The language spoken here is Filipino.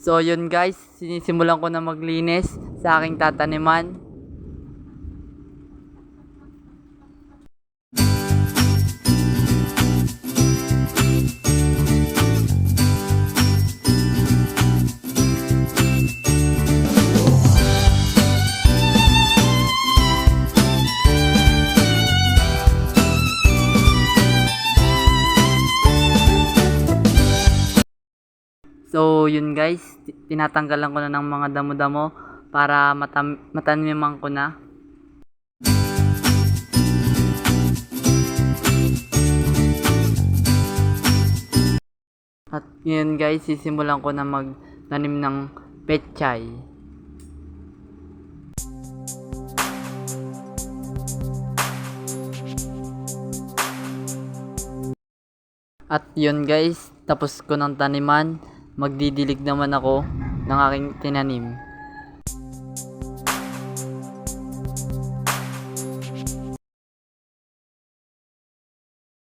So yun guys, sinisimulan ko na maglinis sa aking tataniman. So yun guys, tinatanggalan ko na ng mga damo-damo para mataniman ko na. At ngayon guys, sisimulan ko na magtanim ng pechay. At yun guys, tapos ko ng taniman, magdidilig naman ako ng aking tinanim.